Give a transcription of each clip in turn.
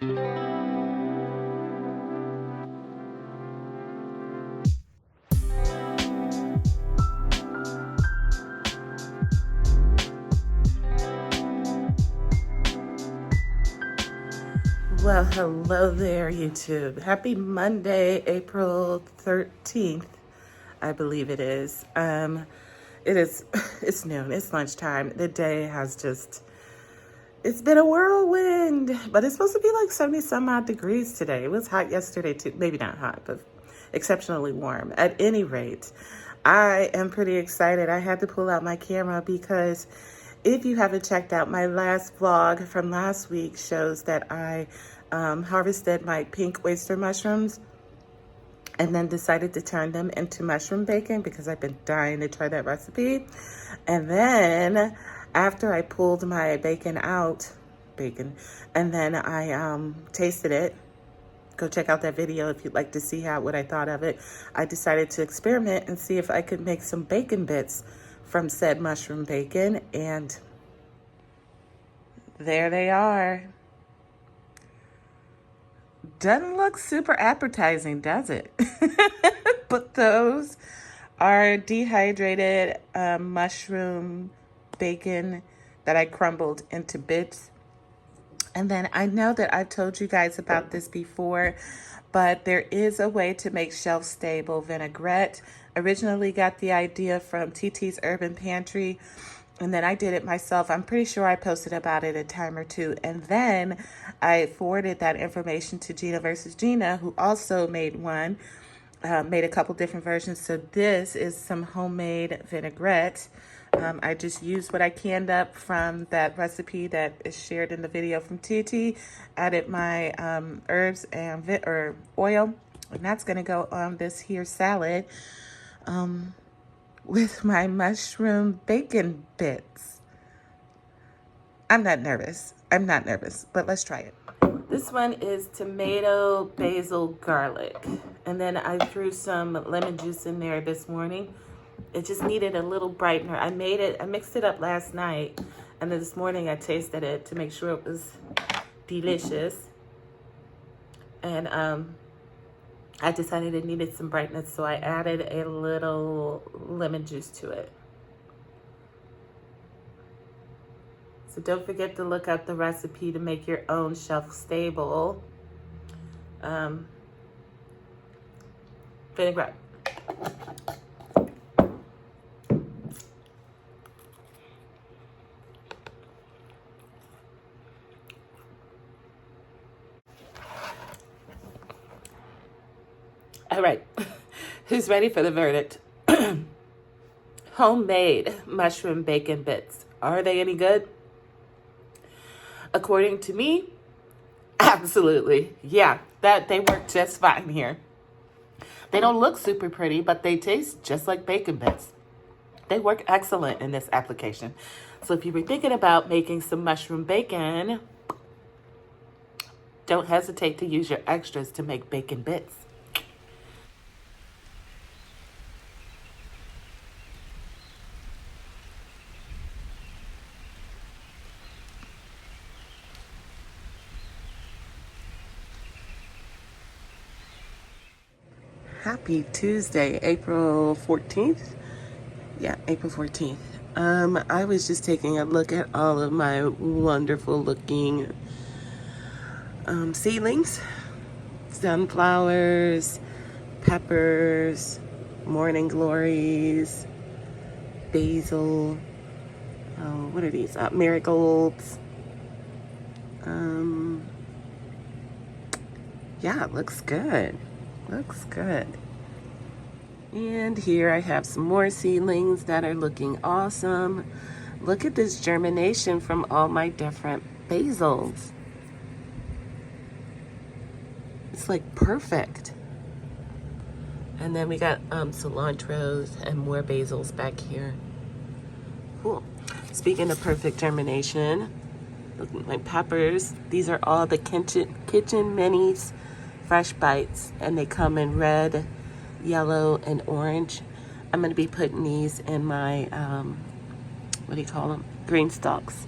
Well, hello there, YouTube. Happy Monday, April 13th, I believe it is. It's noon, it's lunchtime. The day has it's been a whirlwind, but it's supposed to be like 70 some odd degrees today. It was hot yesterday too. Maybe not hot, but exceptionally warm. At any rate, I am pretty excited. I had to pull out my camera because if you haven't checked out my last vlog from last week, shows that I harvested my pink oyster mushrooms and then decided to turn them into mushroom bacon because I've been dying to try that recipe. And then after I pulled my bacon out, and then I tasted it. Go check out that video if you'd like to see what I thought of it. I decided to experiment and see if I could make some bacon bits from said mushroom bacon, and there they are. Doesn't look super appetizing, does it? But those are dehydrated mushroom bacon that I crumbled into bits. And then I know that I've told you guys about this before, but there is a way to make shelf-stable vinaigrette. Originally got the idea from TT's Urban Pantry, and then I did it myself. I'm pretty sure I posted about it a time or two. And then I forwarded that information to Gina versus Gina, who also made one, made a couple different versions. So this is some homemade vinaigrette. I just used what I canned up from that recipe that is shared in the video from TT, added my herbs and oil, and that's gonna go on this here salad with my mushroom bacon bits. I'm not nervous, but let's try it. This one is tomato, basil, garlic, and then I threw some lemon juice in there this morning. It just needed a little brightener. I mixed it up last night, and then this morning I tasted it to make sure it was delicious. And I decided it needed some brightness, so I added a little lemon juice to it. So don't forget to look up the recipe to make your own shelf-stable vinaigrette. All right, who's ready for the verdict? Homemade mushroom bacon bits. Are they any good? According to me, absolutely. Yeah, that they work just fine here. They don't look super pretty, but they taste just like bacon bits. They work excellent in this application. So if you were thinking about making some mushroom bacon, don't hesitate to use your extras to make bacon bits. Happy Tuesday, April 14th. Yeah, April 14th. I was just taking a look at all of my wonderful looking seedlings. Sunflowers, peppers, morning glories, basil. What are these? Marigolds. Yeah, it looks good. Looks good. And here I have some more seedlings that are looking awesome. Look at this germination from all my different basils. It's like perfect. And then we got cilantros and more basils back here. Cool. Speaking of perfect germination, look at my peppers. These are all the kitchen minis fresh bites, and they come in red, yellow, and orange. I'm going to be putting these in my what do you call them, green stalks.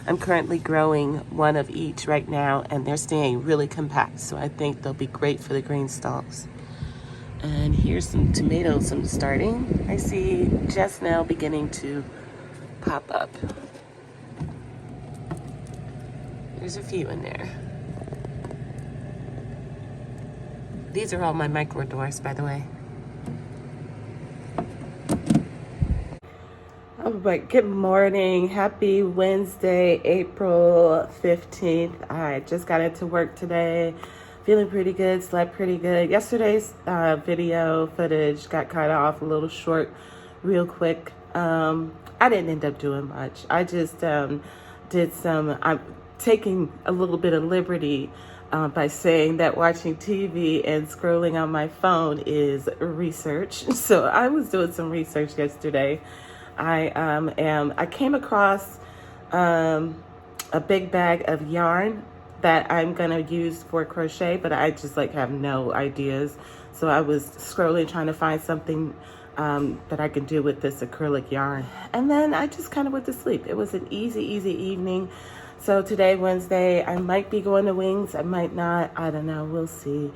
I'm currently growing one of each right now, and they're staying really compact, so I think they'll be great for the green stalks. And here's some tomatoes I'm starting. I see just now beginning to pop up. There's a few in there. These are all my microdors, by the way. All right, good morning. Happy Wednesday, April 15th. I just got into work today. Feeling pretty good, slept pretty good. Yesterday's video footage got cut off a little short, real quick. I didn't end up doing much. I just I'm taking a little bit of liberty by saying that watching TV and scrolling on my phone is research. So I was doing some research yesterday. I came across a big bag of yarn that I'm gonna use for crochet, but I just have no ideas. So I was scrolling trying to find something that I can do with this acrylic yarn. And then I just kind of went to sleep. It was an easy evening. So today, Wednesday, I might be going to Wings. I might not. I don't know. We'll see.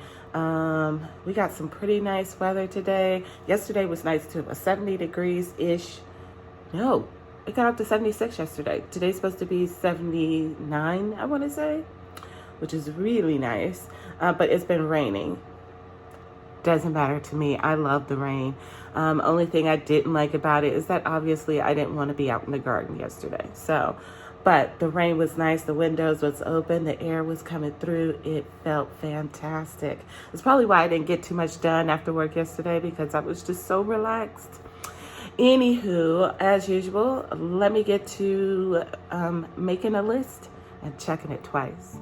We got some pretty nice weather today. Yesterday was nice too. 70 degrees-ish. No, it got up to 76 yesterday. Today's supposed to be 79, I want to say, which is really nice. But it's been raining. Doesn't matter to me. I love the rain. Only thing I didn't like about it is that obviously I didn't want to be out in the garden yesterday. So, but the rain was nice. The windows was open. The air was coming through. It felt fantastic. It's probably why I didn't get too much done after work yesterday, because I was just so relaxed. Anywho, as usual, let me get to making a list and checking it twice.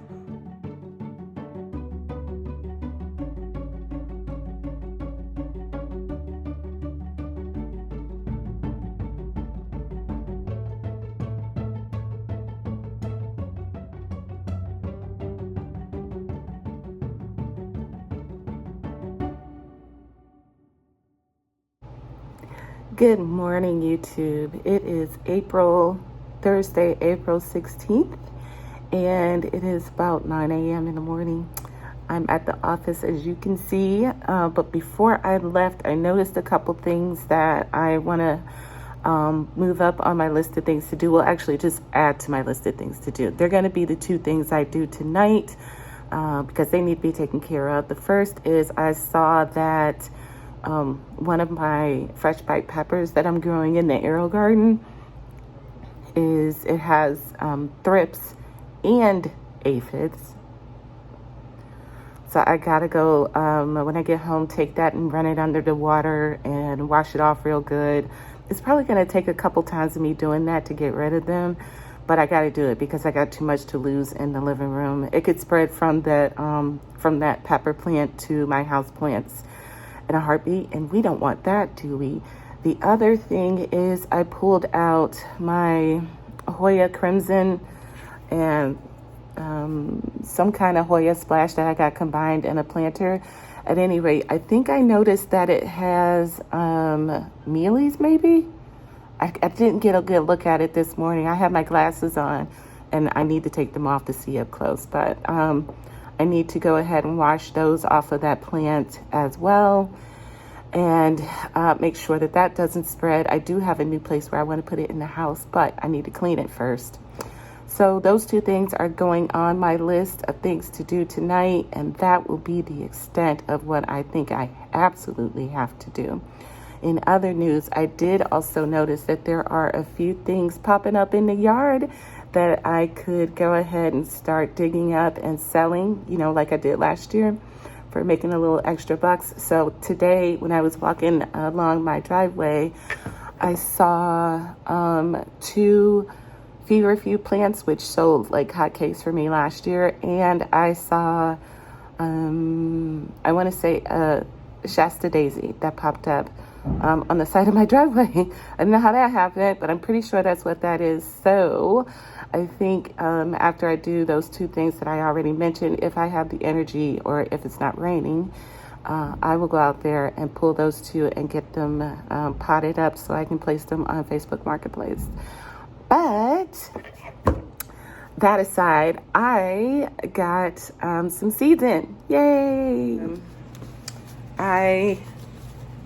Good morning, YouTube. It is Thursday, April 16th, and it is about 9 a.m. in the morning. I'm at the office, as you can see, but before I left, I noticed a couple things that I want to move up on my list of things to do. Well, actually, just add to my list of things to do. They're going to be the two things I do tonight because they need to be taken care of. The first is I saw that one of my fresh bite peppers that I'm growing in the AeroGarden has thrips and aphids. So I gotta go, when I get home, take that and run it under the water and wash it off real good. It's probably gonna take a couple times of me doing that to get rid of them, but I gotta do it because I got too much to lose in the living room. It could spread from that pepper plant to my house plants in a heartbeat, and we don't want that, do we? The other thing is I pulled out my Hoya Crimson and some kind of Hoya Splash that I got combined in a planter. At any rate, I think I noticed that it has mealies, maybe? I didn't get a good look at it this morning. I have my glasses on, and I need to take them off to see up close, but I need to go ahead and wash those off of that plant as well and make sure that that doesn't spread. I do have a new place where I want to put it in the house, but I need to clean it first. So those two things are going on my list of things to do tonight, and that will be the extent of what I think I absolutely have to do. In other news, I did also notice that there are a few things popping up in the yard that I could go ahead and start digging up and selling, like I did last year for making a little extra bucks. So today, when I was walking along my driveway, I saw 2 feverfew plants, which sold like hotcakes for me last year. And I saw, I want to say a Shasta daisy that popped up on the side of my driveway. I don't know how that happened, but I'm pretty sure that's what that is. So I think after I do those 2 things that I already mentioned, if I have the energy or if it's not raining, I will go out there and pull those 2 and get them potted up so I can place them on Facebook Marketplace. But that aside, I got some seeds in. Yay! I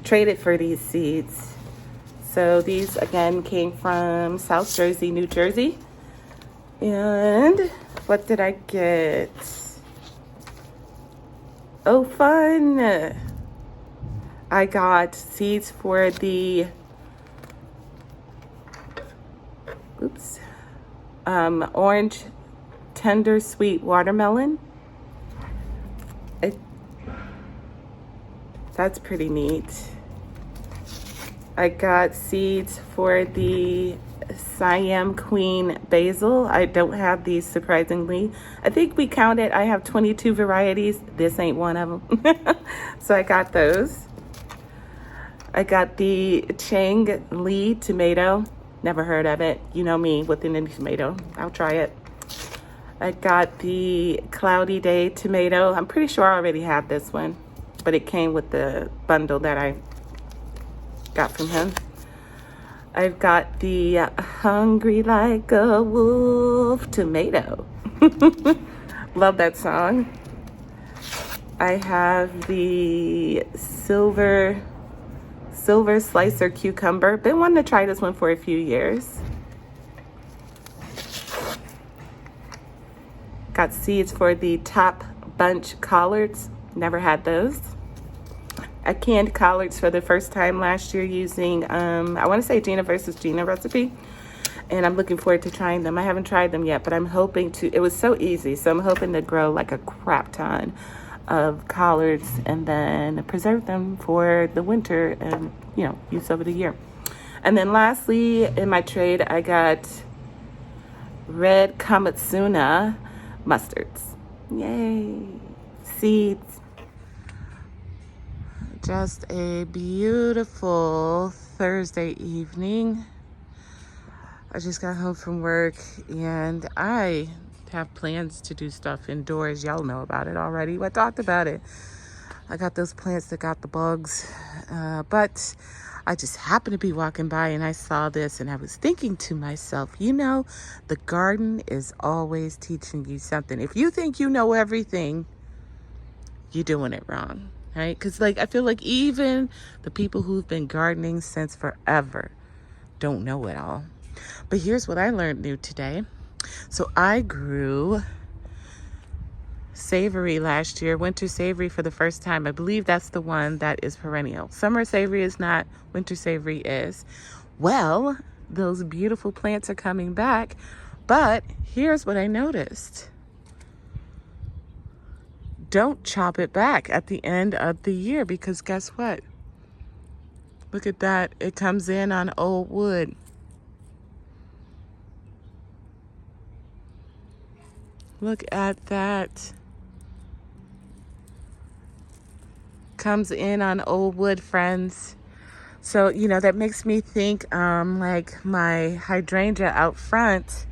traded for these seeds. So these again came from South Jersey, New Jersey. And what did I get? Oh, fun! I got seeds for the orange tender sweet watermelon. That's pretty neat. I got seeds for the Siam Queen basil. I don't have these, surprisingly. I think we counted, I have 22 varieties. This ain't one of them. So I got those. I got the Chang Li tomato. Never heard of it. You know me with any tomato. I'll try it. I got the Cloudy Day tomato. I'm pretty sure I already have this one, but it came with the bundle that I got from him. I've got the Hungry Like a Wolf tomato. Love that song. I have the silver slicer cucumber. Been wanting to try this one for a few years. Got seeds for the Top Bunch collards. Never had those. I canned collards for the first time last year using, I want to say Gina versus Gina recipe. And I'm looking forward to trying them. I haven't tried them yet, but I'm hoping to. It was so easy, so I'm hoping to grow like a crap ton of collards and then preserve them for the winter and, you know, use over the year. And then lastly, in my trade, I got red Kamatsuna mustards. Yay! Seeds. Just a beautiful Thursday evening. I just got home from work and I have plans to do stuff indoors. Y'all know about it already. I talked about it. I got those plants that got the bugs. But I just happened to be walking by and I saw this and I was thinking to myself, you know, the garden is always teaching you something. If you think you know everything, you're doing it wrong, right? Because like I feel like even the people who've been gardening since forever don't know it all. But here's what I learned new today. So I grew savory last year, winter savory for the first time. I believe that's the one that is perennial. Summer savory is not, winter savory is. Well, those beautiful plants are coming back, but here's what I noticed. Don't chop it back at the end of the year because guess what? Look at that. It comes in on old wood. Look at that. Comes in on old wood, friends. So, you know, that makes me think like my hydrangea out front.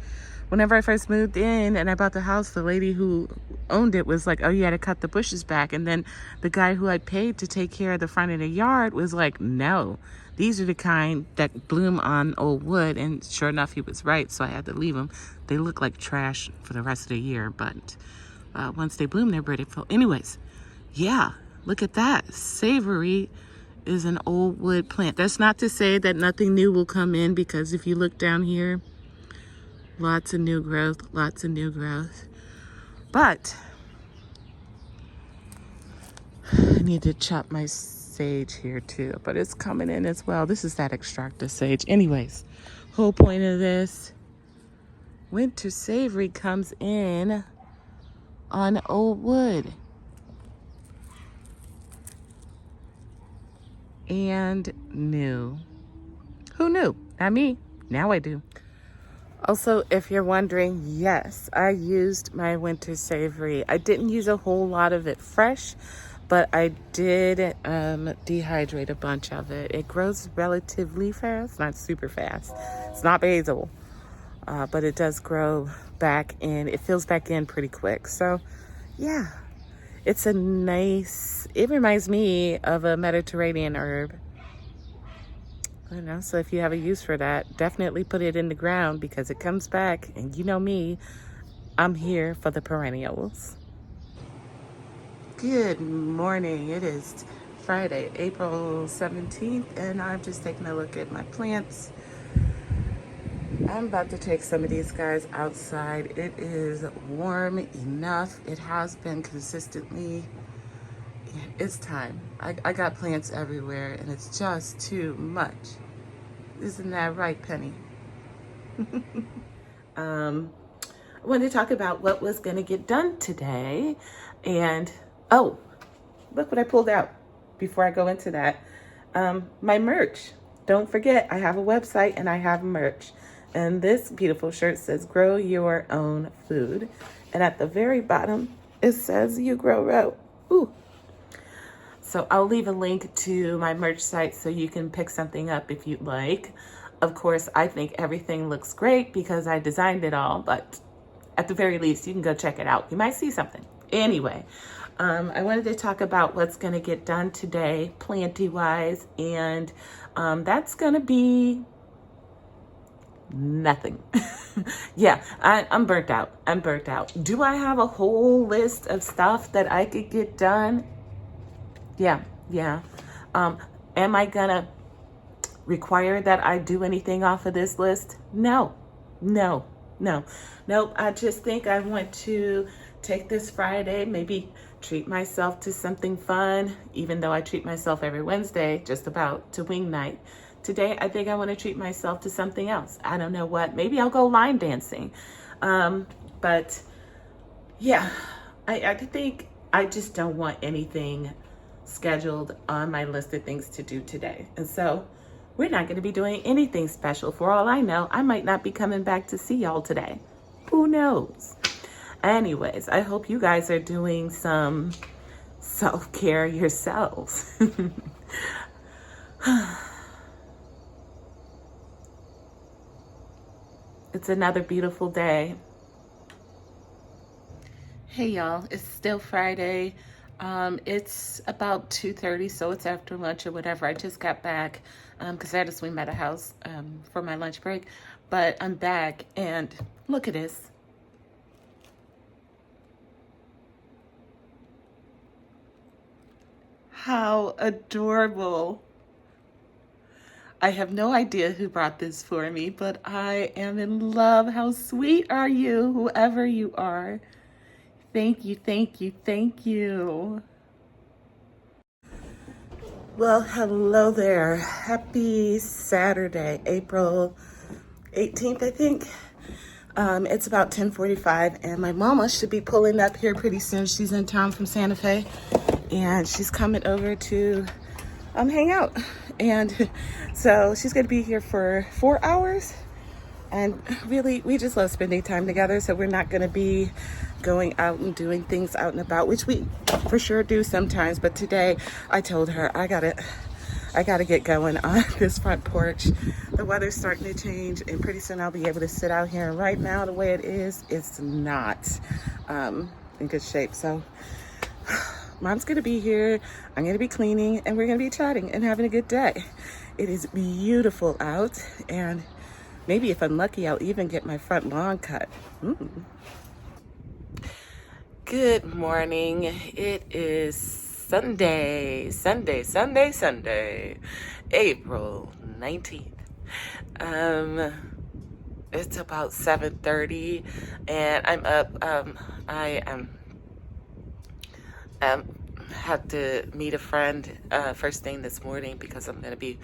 Whenever I first moved in and I bought the house, the lady who owned it was like, oh, you had to cut the bushes back. And then the guy who I paid to take care of the front of the yard was like, no, these are the kind that bloom on old wood. And sure enough, he was right. So I had to leave them. They look like trash for the rest of the year. But once they bloom, they're beautiful. Anyways, yeah, look at that. Savory is an old wood plant. That's not to say that nothing new will come in, because if you look down here, lots of new growth, lots of new growth. But I need to chop my sage here too, but it's coming in as well. This is that extractor sage. Anyways, whole point of this, winter savory comes in on old wood. And new. Who knew? Not me. Now I do. Also, if you're wondering, yes, I used my winter savory. I didn't use a whole lot of it fresh, but I did dehydrate a bunch of it. It grows relatively fast, not super fast. It's not basil, but it does grow back in. It fills back in pretty quick. So, yeah, it's a nice, it reminds me of a Mediterranean herb. You know, so if you have a use for that, definitely put it in the ground because it comes back. And you know me, I'm here for the perennials. Good morning. It is Friday, April 17th, and I'm just taking a look at my plants. I'm about to take some of these guys outside. It is warm enough. It has been consistently. It's time. I got plants everywhere, and it's just too much. Isn't that right, Penny? I wanted to talk about what was going to get done today. And, oh, look what I pulled out before I go into that. My merch. Don't forget, I have a website and I have merch. And this beautiful shirt says, grow your own food. And at the very bottom, it says, you grow row. Ooh. So I'll leave a link to my merch site so you can pick something up if you'd like. Of course, I think everything looks great because I designed it all, but at the very least, you can go check it out. You might see something. Anyway, I wanted to talk about what's going to get done today, planty-wise, and that's going to be nothing. Yeah, I'm burnt out. I'm burnt out. Do I have a whole list of stuff that I could get done? Yeah. Am I going to require that I do anything off of this list? No. I just think I want to take this Friday, maybe treat myself to something fun, even though I treat myself every Wednesday, just about to wing night. Today, I think I want to treat myself to something else. I don't know what. Maybe I'll go line dancing. But yeah, I think I just don't want anything scheduled on my list of things to do today. And so we're not going to be doing anything special. For all I know, I might not be coming back to see y'all today. Who knows? Anyways, I hope you guys are doing some self-care yourselves. It's another beautiful day. Hey y'all, it's still Friday. It's about 2:30, so it's after lunch or whatever. I just got back because I had to swing by the house for my lunch break. But I'm back, and look at this. How adorable. I have no idea who brought this for me, but I am in love. How sweet are you, whoever you are? Thank you. Well, hello there. Happy Saturday, April 18th, I think. It's about 10:45, and my mama should be pulling up here pretty soon. She's in town from Santa Fe, and she's coming over to hang out. And so she's going to be here for 4 hours. And really, we just love spending time together. So we're not going to be going out and doing things out and about, which we for sure do sometimes. But today I told her I gotta get going on this front porch. The weather's starting to change, and pretty soon I'll be able to sit out here. And right now, the way it is, it's not in good shape. So Mom's gonna be here. I'm gonna be cleaning, and we're gonna be chatting and having a good day. It is beautiful out, and maybe if I'm lucky, I'll even get my front lawn cut. Good morning. It is Sunday, April 19th. It's about 7:30, and I'm up. I had to meet a friend first thing this morning because I'm going to be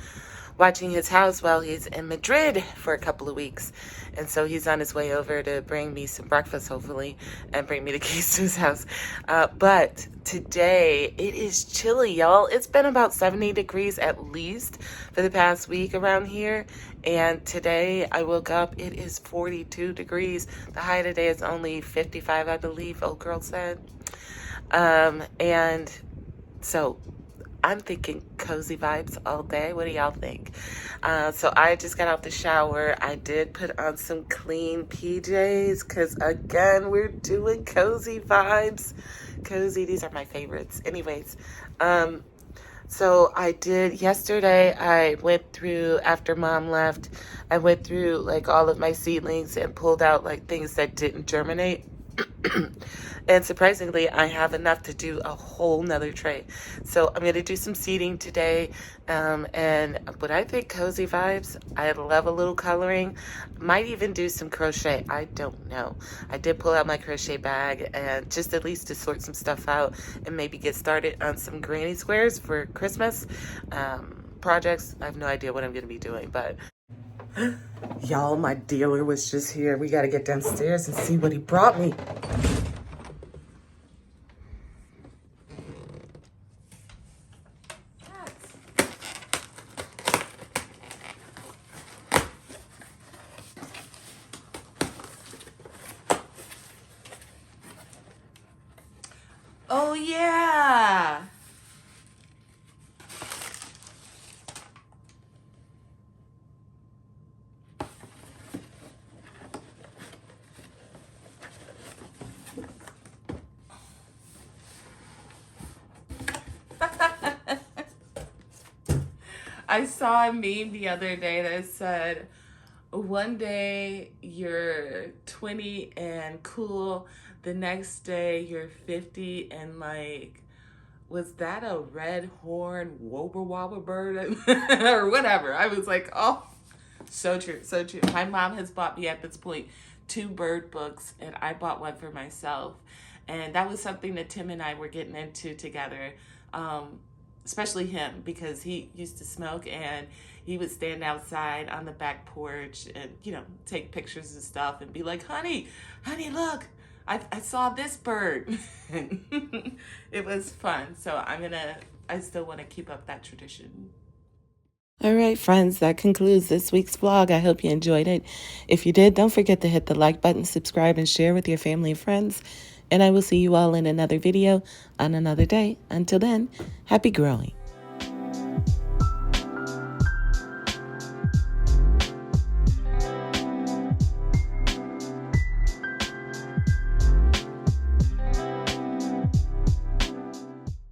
watching his house while he's in Madrid for a couple of weeks. And so he's on his way over to bring me some breakfast, hopefully, and bring me the keys to his house. But today, it is chilly, y'all. It's been about 70 degrees at least for the past week around here. And today, I woke up, it is 42 degrees. The high today is only 55, I believe, old girl said. And so I'm thinking cozy vibes all day. What do y'all think? So I just got out the shower. I did put on some clean PJs because, again, we're doing cozy vibes. Cozy, these are my favorites. Anyways, so I did yesterday. I went through, after Mom left, I went through like all of my seedlings and pulled out like things that didn't germinate. And surprisingly, I have enough to do a whole nother tray. So I'm going to do some seating today. And what I think cozy vibes, I love a little coloring. Might even do some crochet. I don't know. I did pull out my crochet bag and just at least to sort some stuff out and maybe get started on some granny squares for Christmas projects. I have no idea what I'm going to be doing, but y'all, my dealer was just here. We got to get downstairs and see what he brought me. Oh, yeah. I saw a meme the other day that said, one day you're 20 and cool, the next day you're 50 and like, was that a red horn wobber wobber bird or whatever? I was like, oh, so true, so true. My mom has bought me at this point 2 bird books, and I bought one for myself. And that was something that Tim and I were getting into together. Especially him, because he used to smoke and he would stand outside on the back porch and, you know, take pictures and stuff and be like, honey, look, I saw this bird. It was fun. So I still want to keep up that tradition. All right, friends, that concludes this week's vlog. I hope you enjoyed it. If you did, don't forget to hit the like button, subscribe, and share with your family and friends. And I will see you all in another video on another day. Until then, happy growing.